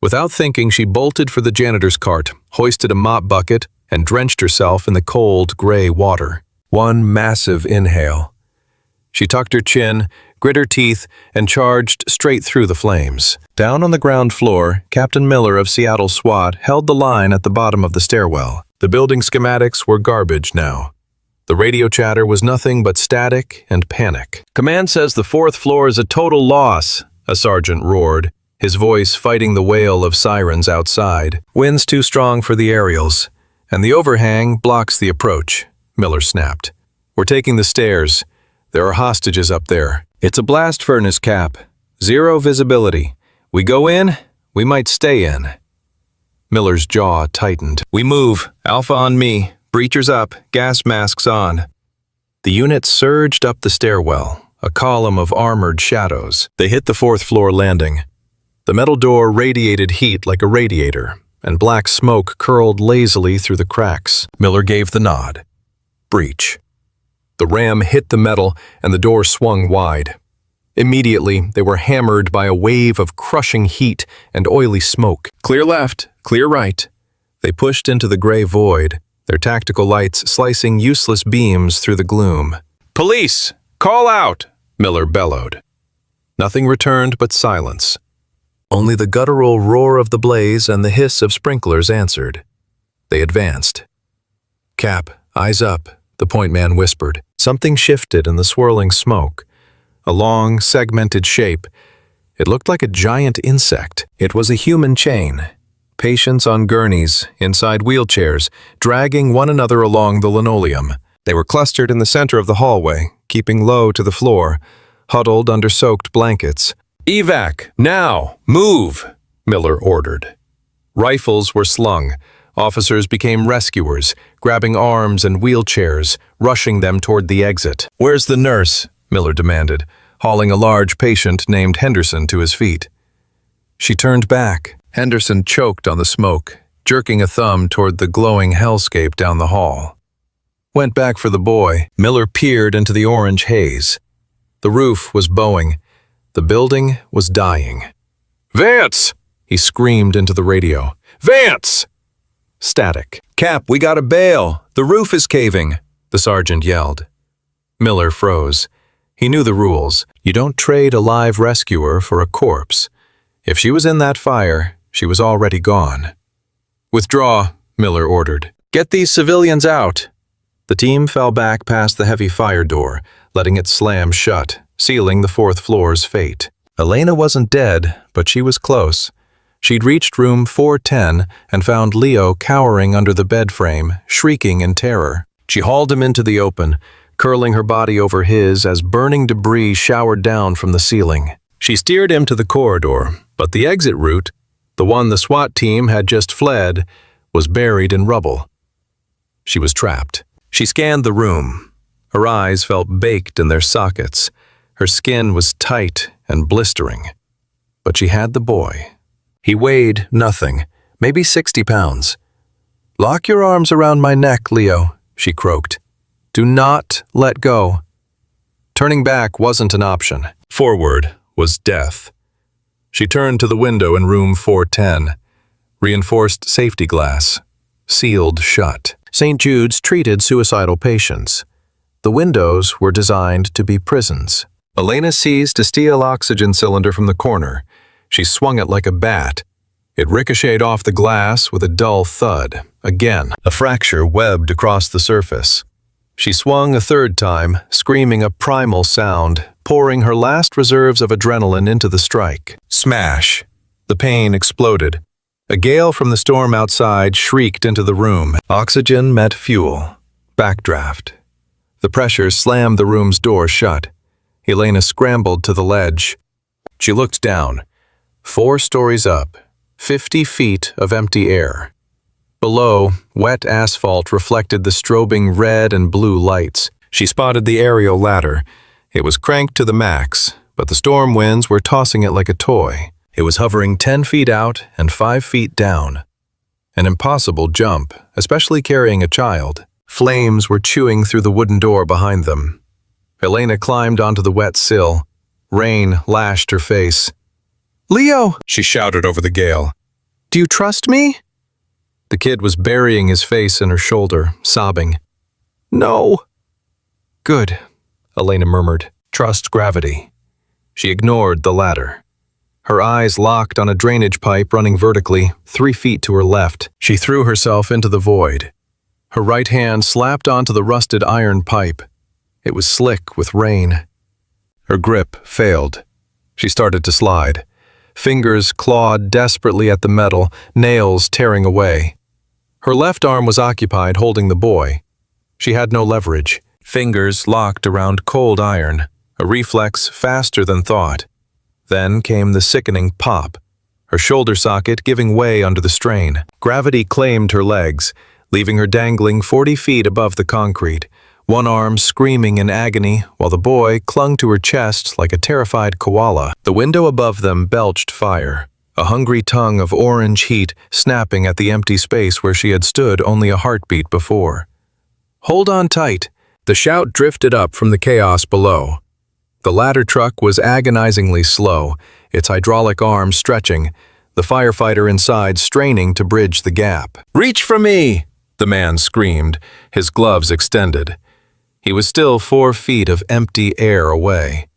A: Without thinking, she bolted for the janitor's cart, hoisted a mop bucket, and drenched herself in the cold, gray water. One massive inhale. She tucked her chin, grit her teeth, and charged straight through the flames. Down on the ground floor, Captain Miller of Seattle SWAT held the line at the bottom of the stairwell. The building schematics were garbage now. The radio chatter was nothing but static and panic. "Command says the 4th floor is a total loss," a sergeant roared, his voice fighting the wail of sirens outside. "Wind's too strong for the aerials, and the overhang blocks the approach," Miller snapped. "We're taking the stairs. There are hostages up there. It's a blast furnace, Cap. Zero visibility. We go in, we might stay in." Miller's jaw tightened. "We move. Alpha on me. Breachers up. Gas masks on." The unit surged up the stairwell, a column of armored shadows. They hit the 4th floor landing. The metal door radiated heat like a radiator, and black smoke curled lazily through the cracks. Miller gave the nod. Breach. The ram hit the metal, and the door swung wide. Immediately, they were hammered by a wave of crushing heat and oily smoke. Clear left, clear right. They pushed into the gray void, their tactical lights slicing useless beams through the gloom. "Police! Call out!" Miller bellowed. Nothing returned but silence. Only the guttural roar of the blaze and the hiss of sprinklers answered. They advanced. "Cap, eyes up," the point man whispered. Something shifted in the swirling smoke. A long, segmented shape. It looked like a giant insect. It was a human chain. Patients on gurneys, inside wheelchairs, dragging one another along the linoleum. They were clustered in the center of the hallway, keeping low to the floor, huddled under soaked blankets. "Evac, now! Move!" Miller ordered. Rifles were slung. Officers became rescuers, grabbing arms and wheelchairs, rushing them toward the exit. "Where's the nurse?" Miller demanded, hauling a large patient named Henderson to his feet. She turned back. Henderson choked on the smoke, jerking a thumb toward the glowing hellscape down the hall. Went back for the boy. Miller peered into the orange haze. The roof was bowing. The building was dying. "Vance!" he screamed into the radio. "Vance!" Static. "Cap, we gotta bail. The roof is caving," the sergeant yelled. Miller froze. He knew the rules. You don't trade a live rescuer for a corpse. If she was in that fire, she was already gone. "Withdraw," Miller ordered. "Get these civilians out." The team fell back past the heavy fire door, letting it slam shut, sealing the 4th floor's fate. Elena wasn't dead, but she was close. She'd reached room 410 and found Leo cowering under the bed frame, shrieking in terror. She hauled him into the open, curling her body over his as burning debris showered down from the ceiling. She steered him to the corridor, but the exit route, the one the SWAT team had just fled, was buried in rubble. She was trapped. She scanned the room. Her eyes felt baked in their sockets. Her skin was tight and blistering. But she had the boy. He weighed nothing, maybe 60 pounds. "Lock your arms around my neck, Leo," she croaked. "Do not let go." Turning back wasn't an option. Forward was death. She turned to the window in room 410. Reinforced safety glass. Sealed shut. St. Jude's treated suicidal patients. The windows were designed to be prisons. Elena seized a steel oxygen cylinder from the corner. She swung it like a bat. It ricocheted off the glass with a dull thud. Again, a fracture webbed across the surface. She swung a third time, screaming a primal sound, pouring her last reserves of adrenaline into the strike. Smash! The pain exploded. A gale from the storm outside shrieked into the room. Oxygen met fuel. Backdraft. The pressure slammed the room's door shut. Elena scrambled to the ledge. She looked down. 4 stories up, 50 feet of empty air. Below, wet asphalt reflected the strobing red and blue lights. She spotted the aerial ladder. It was cranked to the max, but the storm winds were tossing it like a toy. It was hovering 10 feet out and 5 feet down. An impossible jump, especially carrying a child. Flames were chewing through the wooden door behind them. Elena climbed onto the wet sill. Rain lashed her face. "Leo!" she shouted over the gale. "Do you trust me?" The kid was burying his face in her shoulder, sobbing. "No." "Good," Elena murmured. "Trust gravity." She ignored the ladder. Her eyes locked on a drainage pipe running vertically, 3 feet to her left. She threw herself into the void. Her right hand slapped onto the rusted iron pipe. It was slick with rain. Her grip failed. She started to slide. Fingers clawed desperately at the metal, nails tearing away. Her left arm was occupied holding the boy. She had no leverage. Fingers locked around cold iron, a reflex faster than thought. Then came the sickening pop, her shoulder socket giving way under the strain. Gravity claimed her legs, leaving her dangling 40 feet above the concrete, one arm screaming in agony while the boy clung to her chest like a terrified koala. The window above them belched fire, a hungry tongue of orange heat snapping at the empty space where she had stood only a heartbeat before. "Hold on tight." The shout drifted up from the chaos below. The ladder truck was agonizingly slow, its hydraulic arms stretching, the firefighter inside straining to bridge the gap. "Reach for me!" the man screamed, his gloves extended. He was still 4 feet of empty air away.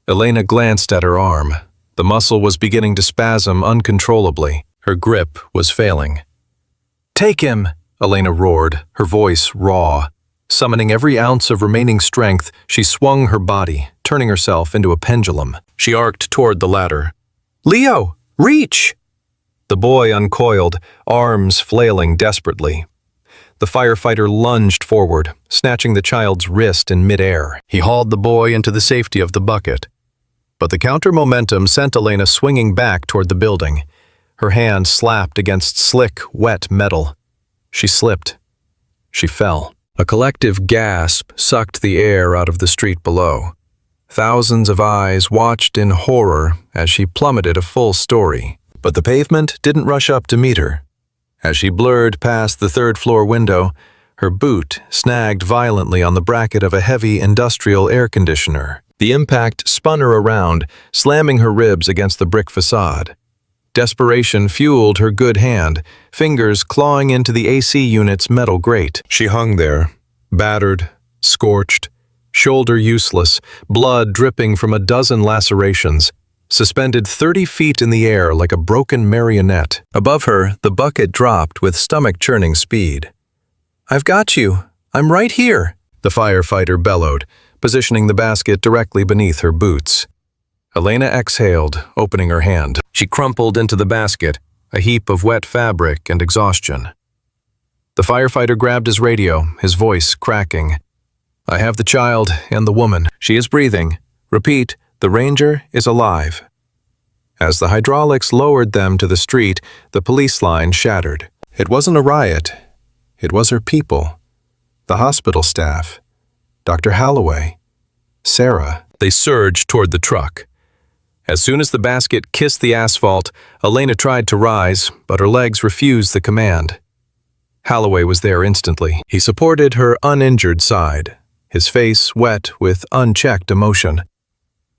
A: Elena glanced at her arm. The muscle was beginning to spasm uncontrollably. Her grip was failing. "Take him!" Elena roared, her voice raw. Summoning every ounce of remaining strength, she swung her body, turning herself into a pendulum. She arced toward the ladder. "Leo, reach!" The boy uncoiled, arms flailing desperately. The firefighter lunged forward, snatching the child's wrist in midair. He hauled the boy into the safety of the bucket. But the counter-momentum sent Elena swinging back toward the building. Her hand slapped against slick, wet metal. She slipped. She fell. A collective gasp sucked the air out of the street below. Thousands of eyes watched in horror as she plummeted a full story. But the pavement didn't rush up to meet her. As she blurred past the third-floor window, her boot snagged violently on the bracket of a heavy industrial air conditioner. The impact spun her around, slamming her ribs against the brick facade. Desperation fueled her good hand, fingers clawing into the AC unit's metal grate. She hung there, battered, scorched, shoulder useless, blood dripping from a dozen lacerations, suspended 30 feet in the air like a broken marionette. Above her, the bucket dropped with stomach-churning speed. "I've got you. I'm right here," the firefighter bellowed, positioning the basket directly beneath her boots. Elena exhaled, opening her hand. She crumpled into the basket, a heap of wet fabric and exhaustion. The firefighter grabbed his radio, his voice cracking. "I have the child and the woman. She is breathing. Repeat, the ranger is alive." As the hydraulics lowered them to the street, the police line shattered. It wasn't a riot. It was her people. The hospital staff. Dr. Holloway. Sarah. They surged toward the truck. As soon as the basket kissed the asphalt, Elena tried to rise, but her legs refused the command. Holloway was there instantly. He supported her uninjured side, his face wet with unchecked emotion.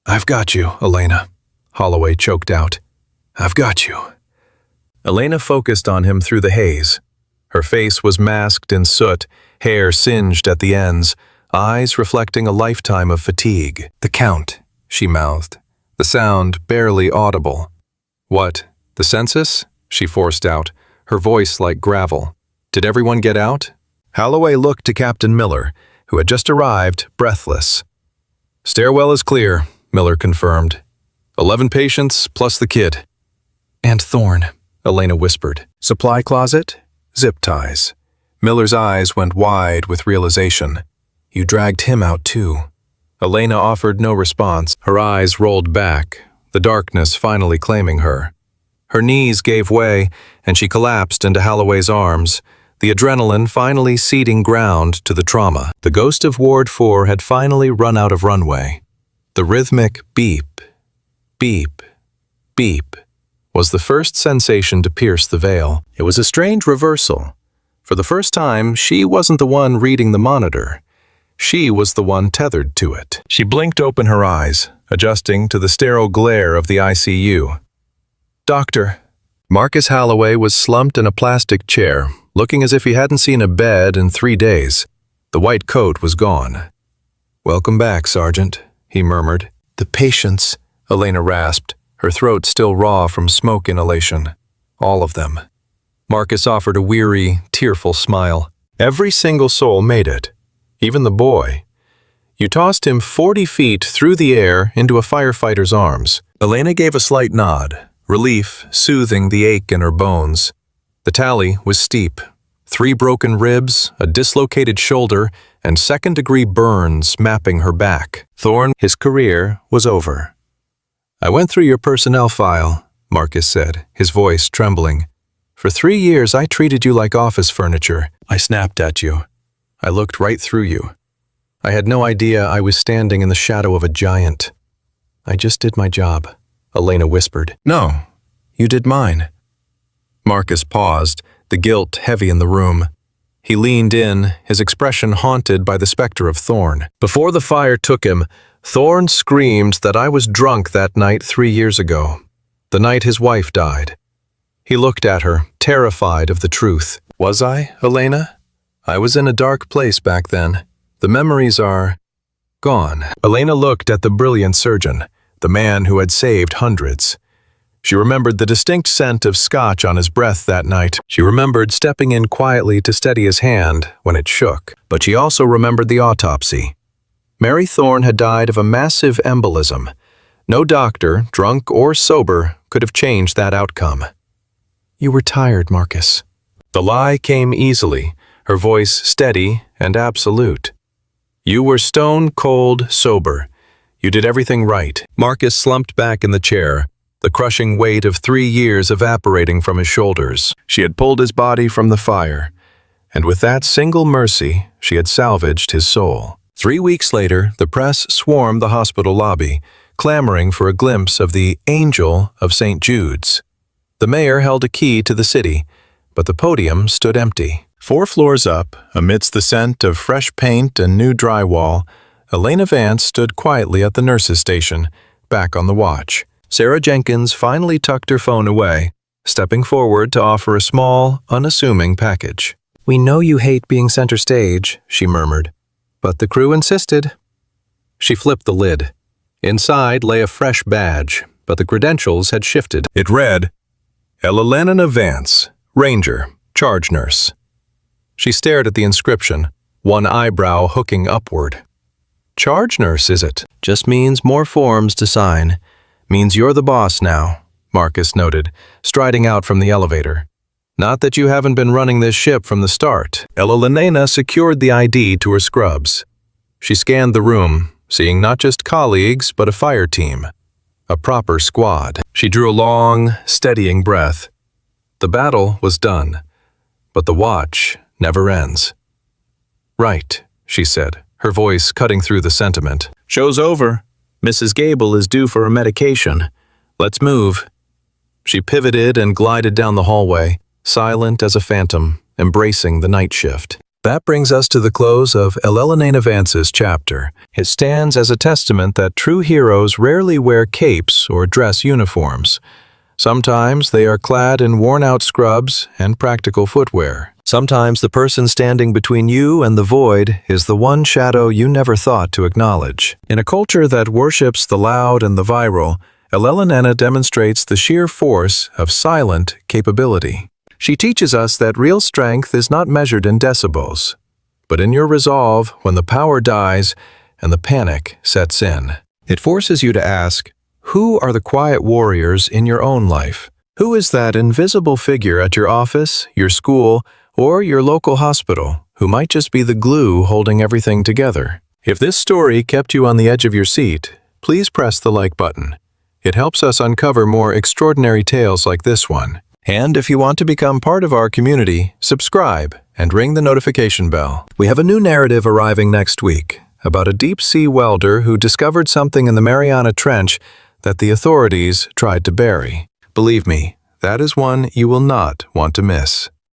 A: "I've got you, Elena," Holloway choked out. "I've got you." Elena focused on him through the haze. Her face was masked in soot, hair singed at the ends, eyes reflecting a lifetime of fatigue. "The Count," she mouthed, the sound barely audible. "What, the census?" she forced out, her voice like gravel. "Did everyone get out?" Holloway looked to Captain Miller, who had just arrived, breathless. "Stairwell is clear," Miller confirmed. 11 patients plus the kid. "And Thorne," Elena whispered. "Supply closet? Zip ties." Miller's eyes went wide with realization. "You dragged him out too." Elena offered no response. Her eyes rolled back, the darkness finally claiming her. Her knees gave way, and she collapsed into Holloway's arms, the adrenaline finally ceding ground to the trauma. The ghost of Ward 4 had finally run out of runway. The rhythmic beep, beep, beep was the first sensation to pierce the veil. It was a strange reversal. For the first time, she wasn't the one reading the monitor. She was the one tethered to it. She blinked open her eyes, adjusting to the sterile glare of the ICU. "Doctor." Marcus Holloway was slumped in a plastic chair, looking as if he hadn't seen a bed in 3 days. The white coat was gone. "Welcome back, Sergeant," he murmured. "The patients," Elena rasped, her throat still raw from smoke inhalation. "All of them." Marcus offered a weary, tearful smile. "Every single soul made it. Even the boy. You tossed him 40 feet through the air into a firefighter's arms." Elena gave a slight nod, relief soothing the ache in her bones. The tally was steep. 3 broken ribs, a dislocated shoulder, and second-degree burns mapping her back. Thorne, his career was over. "I went through your personnel file," Marcus said, his voice trembling. "For 3 years I treated you like office furniture. I snapped at you. I looked right through you. I had no idea I was standing in the shadow of a giant. I just did my job," Elena whispered. "No, you did mine." Marcus paused, the guilt heavy in the room. He leaned in, his expression haunted by the specter of Thorne. "Before the fire took him, Thorne screamed that I was drunk that night 3 years ago, the night his wife died." He looked at her, terrified of the truth. "Was I, Elena? I was in a dark place back then. The memories are gone." Elena looked at the brilliant surgeon, the man who had saved hundreds. She remembered the distinct scent of scotch on his breath that night. She remembered stepping in quietly to steady his hand when it shook. But she also remembered the autopsy. Mary Thorne had died of a massive embolism. No doctor, drunk or sober, could have changed that outcome. "You were tired, Marcus." The lie came easily, her voice steady and absolute. "You were stone cold sober. You did everything right." Marcus slumped back in the chair, the crushing weight of 3 years evaporating from his shoulders. She had pulled his body from the fire, and with that single mercy, she had salvaged his soul. 3 weeks later, the press swarmed the hospital lobby, clamoring for a glimpse of the Angel of St. Jude's. The mayor held a key to the city, but the podium stood empty. 4 floors up, amidst the scent of fresh paint and new drywall, Elena Vance stood quietly at the nurse's station, back on the watch. Sarah Jenkins finally tucked her phone away, stepping forward to offer a small, unassuming package. "We know you hate being center stage," she murmured, "but the crew insisted." She flipped the lid. Inside lay a fresh badge, but the credentials had shifted. It read, "Elena Vance, Ranger, Charge Nurse." She stared at the inscription, one eyebrow hooking upward. "Charge nurse, is it? Just means more forms to sign. Means you're the boss now, Marcus noted, striding out from the elevator. Not that you haven't been running this ship from the start. Elena secured the ID to her scrubs. She scanned the room, seeing not just colleagues, but a fire team. A proper squad. She drew a long, steadying breath. The battle was done, but the watch never ends. Right, she said, her voice cutting through the sentiment. Show's over. Mrs. Gable is due for her medication. Let's move. She pivoted and glided down the hallway, silent as a phantom, embracing the night shift. That brings us to the close of Elena Vance's chapter. It stands as a testament that true heroes rarely wear capes or dress uniforms. Sometimes they are clad in worn-out scrubs and practical footwear. Sometimes the person standing between you and the void is the one shadow you never thought to acknowledge. In a culture that worships the loud and the viral, Elena demonstrates the sheer force of silent capability. She teaches us that real strength is not measured in decibels, but in your resolve when the power dies and the panic sets in. It forces you to ask, who are the quiet warriors in your own life? Who is that invisible figure at your office, your school, or your local hospital who might just be the glue holding everything together? If this story kept you on the edge of your seat, please press the like button. It helps us uncover more extraordinary tales like this one. And if you want to become part of our community, subscribe and ring the notification bell. We have a new narrative arriving next week about a deep-sea welder who discovered something in the Mariana Trench that the authorities tried to bury. Believe me, that is one you will not want to miss.